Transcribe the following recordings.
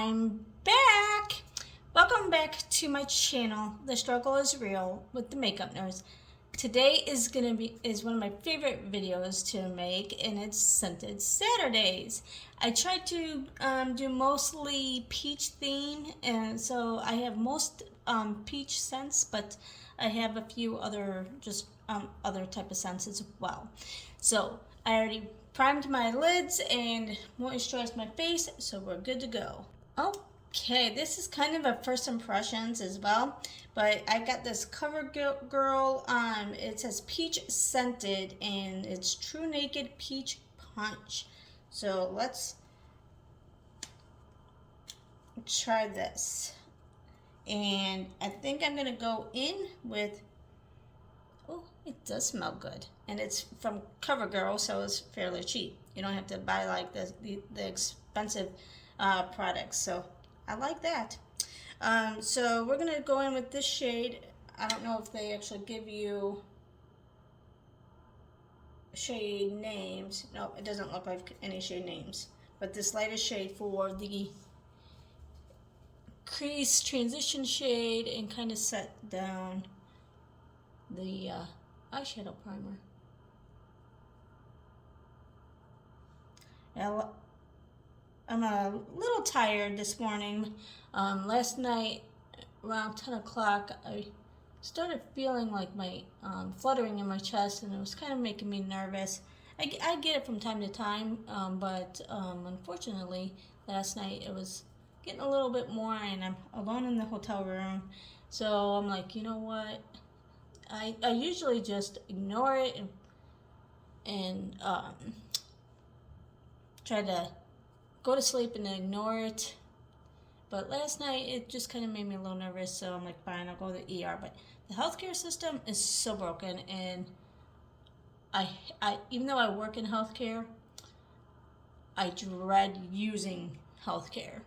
I'm back. Welcome back to my channel. The struggle is real with the makeup nurse. Today is one of my favorite videos to make, and it's scented Saturdays. I tried to do mostly peach theme, and so I have most peach scents, but I have a few other other type of scents as well. So I already primed my lids and moisturized my face, so we're good to go. Okay, this is kind of a first impressions as well, but I got this CoverGirl. It says peach scented, and it's True Naked Peach Punch. So let's try this, and I think I'm gonna go in with. Oh, it does smell good, and it's from CoverGirl, so it's fairly cheap. You don't have to buy like the expensive products, so I like that. So we're gonna go in with this shade. I don't know if they actually give you shade names. No, it doesn't look like any shade names, but this lightest shade for the crease transition shade and kind of set down the eyeshadow primer. Now, I'm a little tired this morning. Last night around 10 o'clock I started feeling like my fluttering in my chest, and it was kind of making me nervous. I get it from time to time, but unfortunately last night it was getting a little bit more, and I'm alone in the hotel room, so I'm like, you know what, I usually just ignore it and try to go to sleep and ignore it. But last night it just kind of made me a little nervous, so I'm like, fine, I'll go to the ER. But the healthcare system is so broken, and I even though I work in healthcare, I dread using healthcare.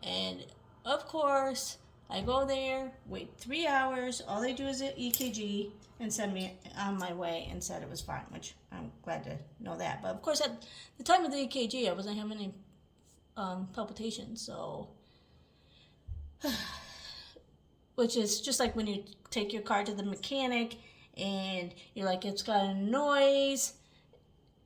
And of course, I go there, wait 3 hours, all they do is an EKG and send me on my way, and said it was fine, which I'm glad to know that. But of course, at the time of the EKG, I wasn't having any palpitations, so which is just like when you take your car to the mechanic and you're like, it's got a noise,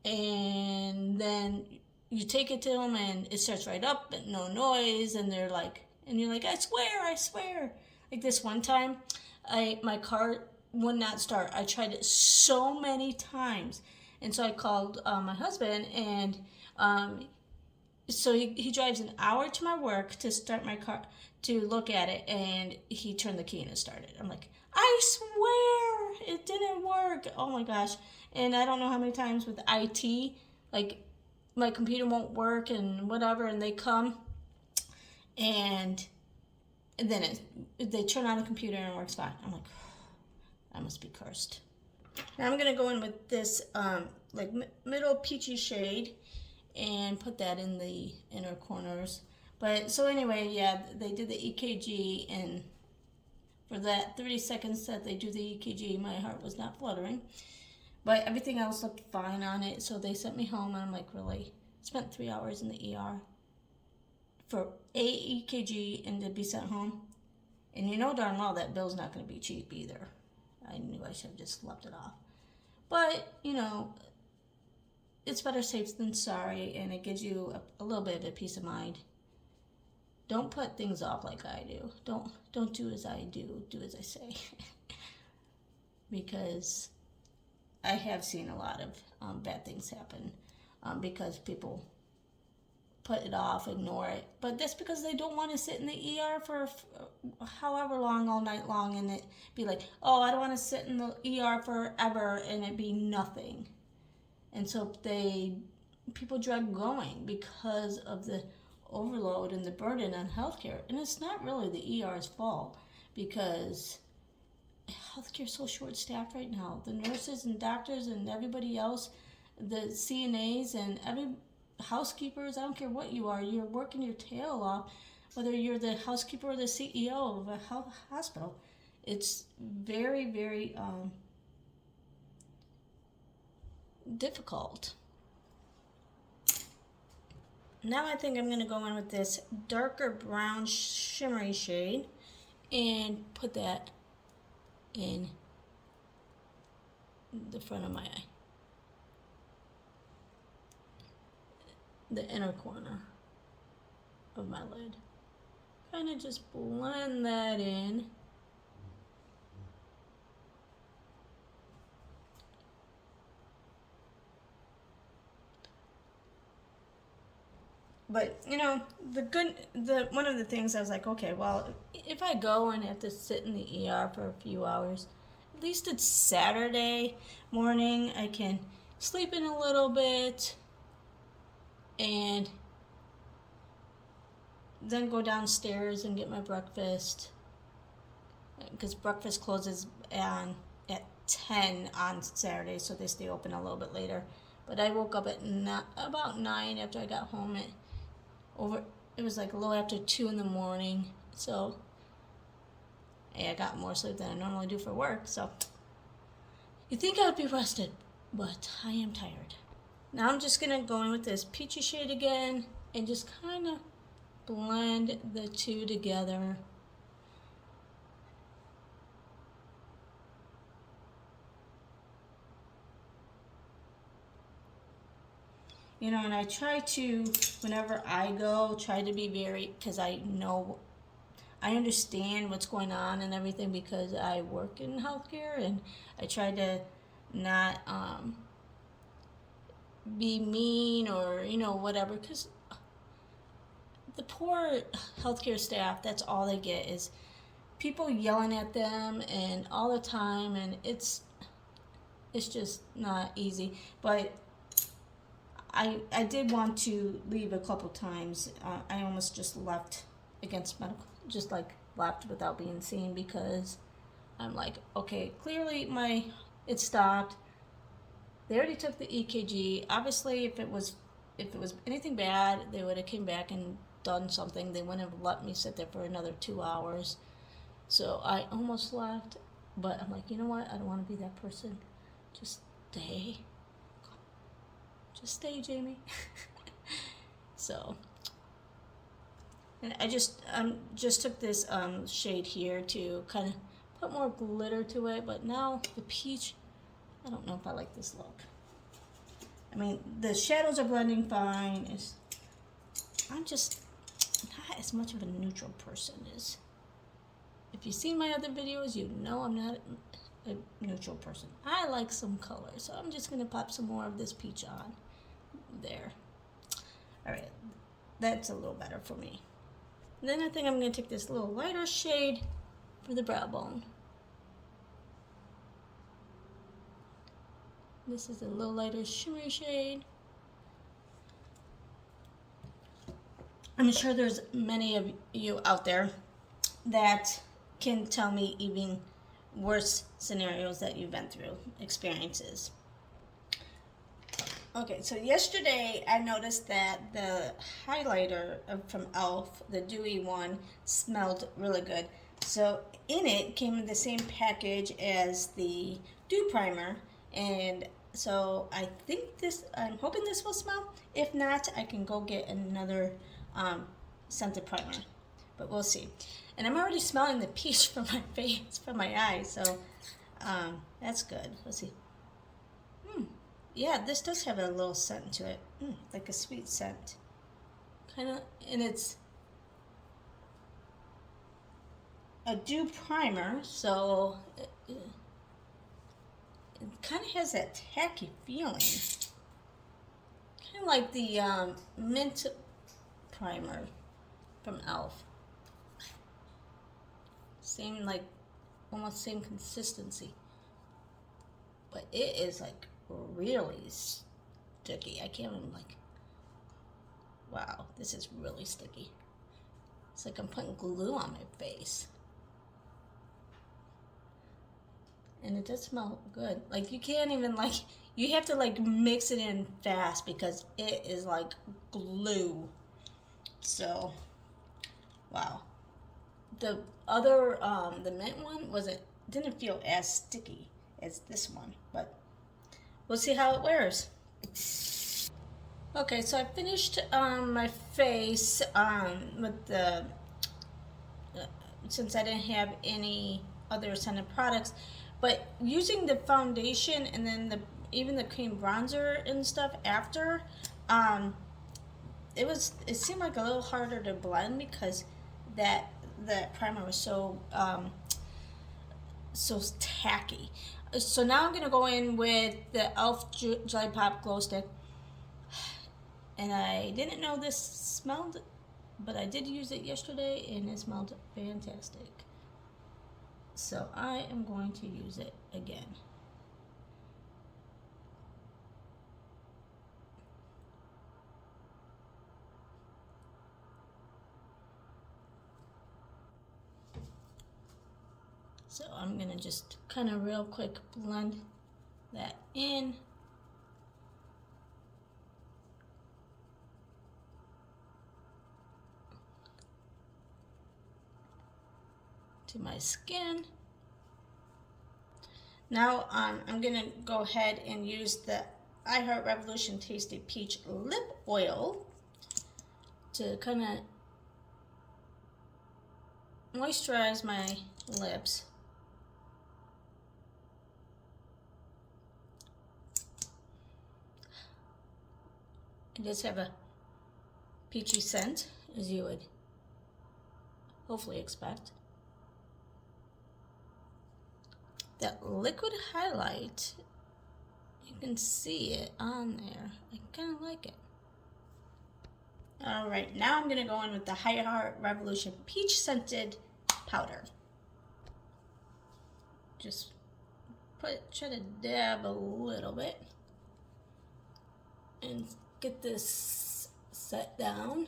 and then you take it to them and it starts right up but no noise, and they're like, and you're like, I swear. Like this one time, my car would not start. I tried it so many times, and so I called my husband, and so he drives an hour to my work to start my car, to look at it, and he turned the key and it started. I'm like, I swear it didn't work. Oh my gosh. And I don't know how many times with IT, like my computer won't work and whatever, and they come and then they turn on the computer and it works fine. I'm like, I must be cursed. Now I'm gonna go in with this like middle peachy shade and put that in the inner corners. But so anyway, yeah, they did the EKG, and for that 30 seconds that they do the EKG, my heart was not fluttering, but everything else looked fine on it. So they sent me home, and I'm like, really? Spent 3 hours in the ER for a EKG and to be sent home? And you know darn well that bill's not going to be cheap either. I knew I should have just left it off. But, you know, it's better safe than sorry, and it gives you a little bit of a peace of mind. Don't put things off like I do. Don't do as I do. Do as I say. Because I have seen a lot of bad things happen because people put it off, ignore it. But that's because they don't want to sit in the ER for however long, all night long, and it be like, oh, I don't want to sit in the ER forever, and it be nothing. And so people dread going because of the overload and the burden on healthcare. And it's not really the ER's fault, because healthcare is so short-staffed right now. The nurses and doctors and everybody else, the CNAs and every housekeepers, I don't care what you are, you're working your tail off, whether you're the housekeeper or the CEO of a hospital. It's very, very difficult. Now I think I'm going to go in with this darker brown shimmery shade and put that in the front of my eye, the inner corner of my lid. Kind of just blend that in. But you know, one of the things I was like, okay, well, if I go and have to sit in the ER for a few hours, at least it's Saturday morning. I can sleep in a little bit and then go downstairs and get my breakfast, because breakfast closes at 10 on Saturday, so they stay open a little bit later. But I woke up at about 9 after I got home. It was like a little after 2 in the morning, so I got more sleep than I normally do for work. So you think I would be rested, but I am tired. Now I'm just gonna go in with this peachy shade again and just kind of blend the two together. You know, and I try to, whenever I go, try to be very, because I understand what's going on and everything, because I work in healthcare, and I try to not be mean or, you know, whatever, because the poor healthcare staff, that's all they get is people yelling at them and all the time, and it's just not easy. But I did want to leave a couple times. I almost just left against medical, just like left without being seen, because I'm like, okay, clearly it stopped. They already took the EKG. Obviously, if it was anything bad, they would have came back and done something. They wouldn't have let me sit there for another 2 hours. So I almost left, but I'm like, you know what? I don't want to be that person. Just stay. Just stay, Jamie. So, and I just took this shade here to kind of put more glitter to it. But now the peach, I don't know if I like this look. I mean, the shadows are blending fine. I'm just not as much of a neutral person as. If you've seen my other videos, you know I'm not a neutral person. I like some color, so I'm just gonna pop some more of this peach on there. All right, that's a little better for me. And then I think I'm gonna take this little lighter shade for the brow bone. This is a little lighter shimmery shade. I'm sure there's many of you out there that can tell me even worse scenarios that you've been through, experiences. Okay, so yesterday I noticed that the highlighter from e.l.f., the dewy one, smelled really good. So in it came in the same package as the dew primer, and so I'm hoping this will smell. If not, I can go get another scented primer, but we'll see. And I'm already smelling the peach from my face, from my eyes, so that's good. Let's see. Yeah, this does have a little scent to it, like a sweet scent. Kind of, and it's a dew primer, so it kind of has that tacky feeling. Kind of like the mint primer from e.l.f. Same, like, almost same consistency. But it is, like, really sticky. I can't even, like, wow, this is really sticky. It's like I'm putting glue on my face. And it does smell good. Like, you can't even, like, you have to, like, mix it in fast because it is like glue. So, wow. The other, the mint one didn't feel as sticky as this one, but we'll see how it wears. Okay, so I finished my face with the since I didn't have any other scented products, but using the foundation and then even the cream bronzer and stuff after, um, it seemed like a little harder to blend because that that primer was so tacky. So now I'm gonna go in with the Elf Jelly Pop Glow Stick, and I didn't know this smelled, but I did use it yesterday and it smelled fantastic. So I am going to use it again. So I'm gonna just kind of real quick blend that in. To my skin. Now I'm gonna go ahead and use the I Heart Revolution Tasty Peach Lip Oil to kind of moisturize my lips. It does have a peachy scent, as you would hopefully expect. That liquid highlight, you can see it on there. I kind of like it. All right, now I'm gonna go in with the I Heart Revolution Peach Scented Powder. Just try to dab a little bit and get this set down.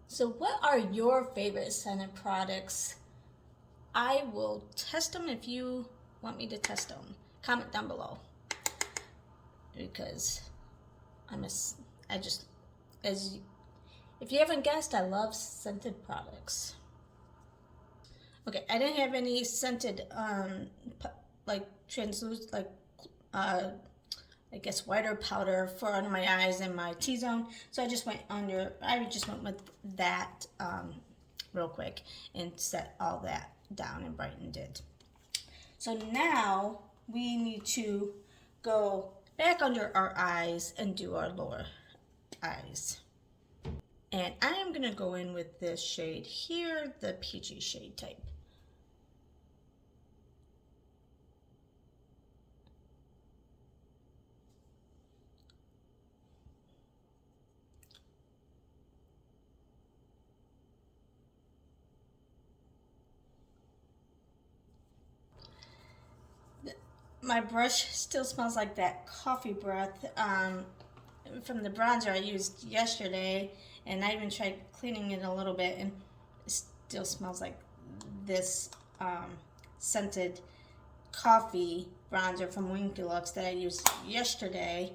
So what are your favorite scented products? I will test them if you want me to test them. Comment down below. Because I just, if you haven't guessed, I love scented products. Okay, I didn't have any scented, like translucent, like, I guess whiter powder for under my eyes and my T-zone. So I just went with that real quick and set all that down and brightened it. So now we need to go back under our eyes and do our lower eyes. And I am gonna go in with this shade here, the peachy shade type. My brush still smells like that coffee breath from the bronzer I used yesterday, and I even tried cleaning it a little bit, and it still smells like this scented coffee bronzer from Wing Deluxe that I used yesterday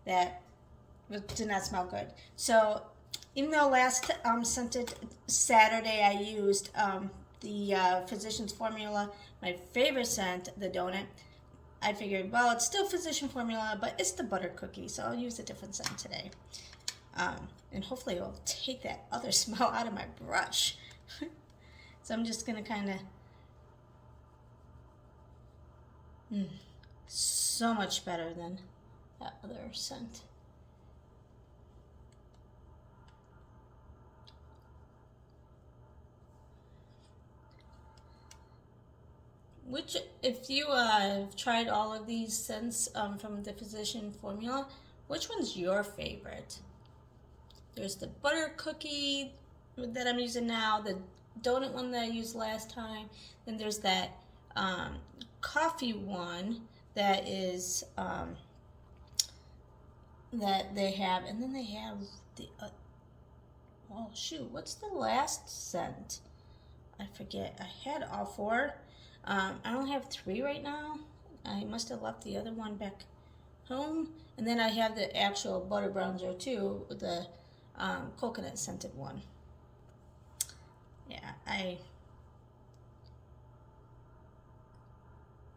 that did not smell good. So even though last scented Saturday I used the Physicians Formula, my favorite scent, the donut, I figured, well, it's still Physician Formula, but it's the butter cookie, so I'll use a different scent today. And hopefully it'll take that other smell out of my brush. So I'm just going to kind of... so much better than that other scent. Which, if you have tried all of these scents from the Physician Formula, which one's your favorite? There's the butter cookie that I'm using now, the donut one that I used last time, then there's that coffee one that is that they have, and then they have the Oh shoot, what's the last scent? I forget. I had all four. I only have three right now. I must have left the other one back home. And then I have the actual butter bronzer too, the coconut scented one. Yeah, I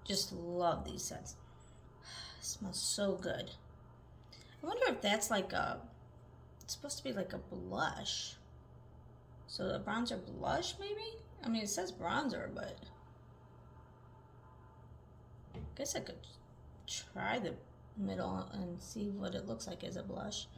just love these scents. It smells so good. I wonder if that's like it's supposed to be like a blush. So a bronzer blush maybe? I mean, it says bronzer, but I guess I could try the middle and see what it looks like as a blush.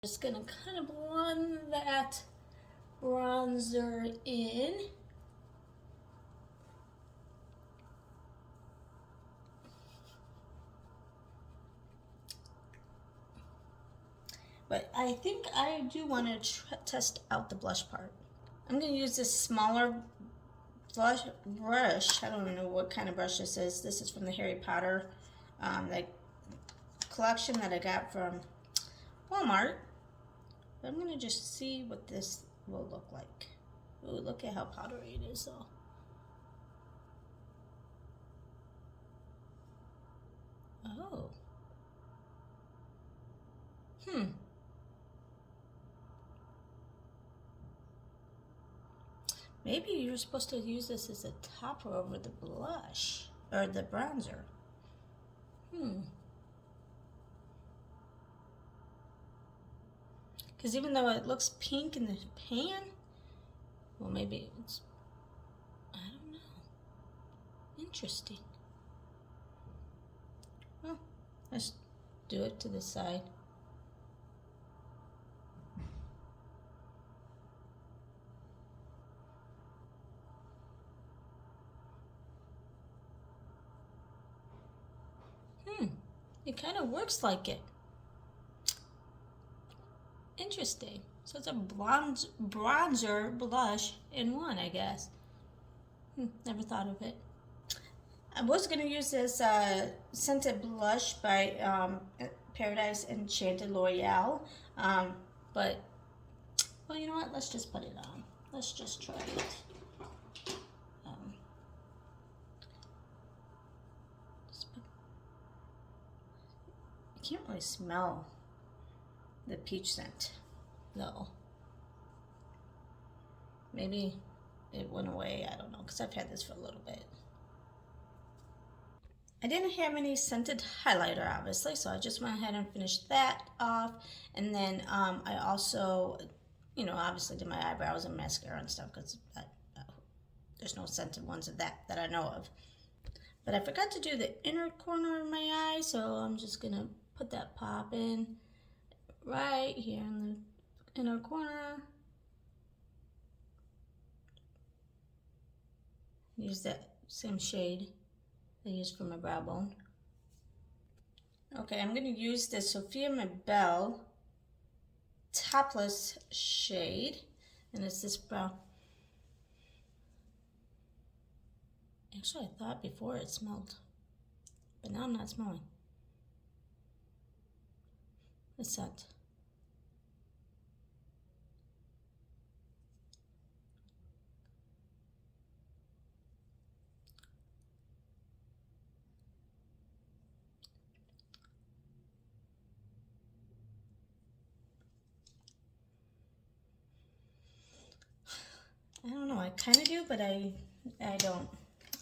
Just gonna kind of blend that bronzer in. But I think I do want to test out the blush part. I'm going to use this smaller blush brush. I don't even know what kind of brush this is. This is from the Harry Potter like collection that I got from Walmart. But I'm going to just see what this will look like. Ooh, look at how powdery it is though. Oh. Maybe you're supposed to use this as a topper over the blush or the bronzer. Because even though it looks pink in the pan, well, maybe it's, I don't know. Interesting. Well, let's do it to the side. It kind of works like it. Interesting. So it's a bronzer blush in one, I guess. Never thought of it. I was going to use this scented blush by Paradise Enchanted L'Oreal. But, well, you know what? Let's just put it on. Let's just try it. I can't really smell the peach scent, though. Maybe it went away. I don't know, because I've had this for a little bit. I didn't have any scented highlighter, obviously, so I just went ahead and finished that off. And then I also, you know, obviously did my eyebrows and mascara and stuff, because there's no scented ones of that I know of. But I forgot to do the inner corner of my eye, so I'm just going to put that pop in right here in the inner corner. Use that same shade I used for my brow bone. Okay, I'm going to use the Sophia Mabel Topless shade, and it's this brown. Actually, I thought before it smelled, but now I'm not smelling the scent. I don't know, I kind of do, but I don't.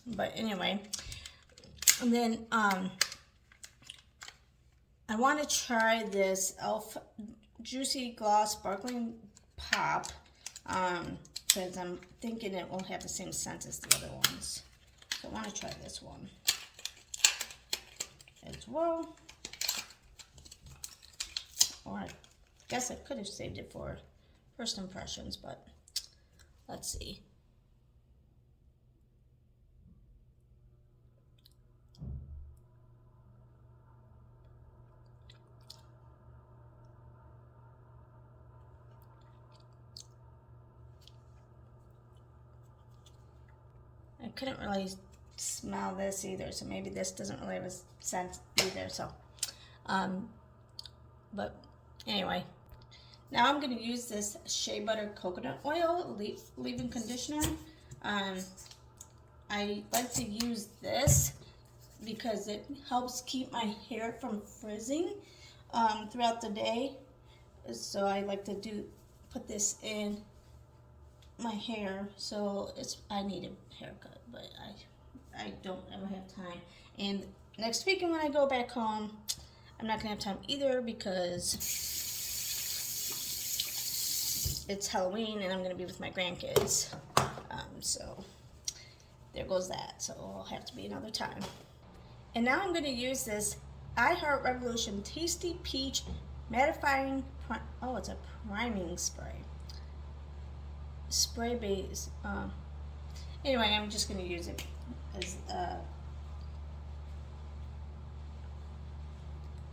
But anyway, and then I want to try this e.l.f. Juicy Gloss Sparkling Pop, because I'm thinking it won't have the same scent as the other ones. So I want to try this one as well. Or I guess I could have saved it for first impressions, but let's see. couldn't really smell this either, so maybe this doesn't really have a scent either. So, but anyway, now I'm going to use this Shea Butter Coconut Oil leave-in conditioner. I like to use this because it helps keep my hair from frizzing throughout the day. So I like to put this in my hair. So I need a haircut, but I don't ever have time. And next week when I go back home, I'm not gonna have time either because it's Halloween and I'm gonna be with my grandkids. So there goes that. So it'll have to be another time. And now I'm gonna use this iHeart Revolution Tasty Peach Mattifying, it's a priming spray base. Anyway, I'm just going to use it as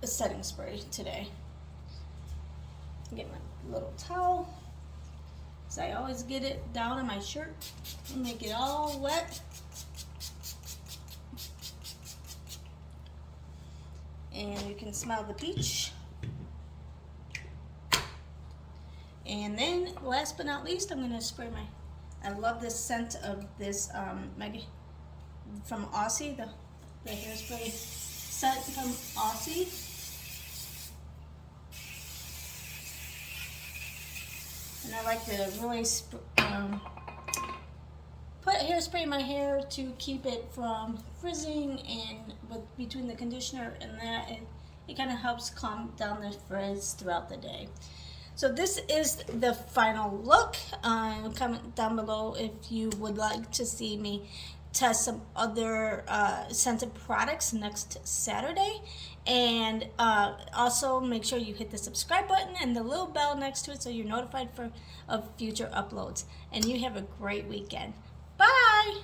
a setting spray today. Get my little towel, because I always get it down on my shirt and make it all wet. And you can smell the peach. And then, last but not least, I'm going to spray I love this scent of this from Aussie, the hairspray scent from Aussie. And I like to really put hairspray in my hair to keep it from frizzing, and between the conditioner and that, it kind of helps calm down the frizz throughout the day. So this is the final look. Comment down below if you would like to see me test some other scented products next Saturday. And also make sure you hit the subscribe button and the little bell next to it so you're notified of future uploads. And you have a great weekend. Bye!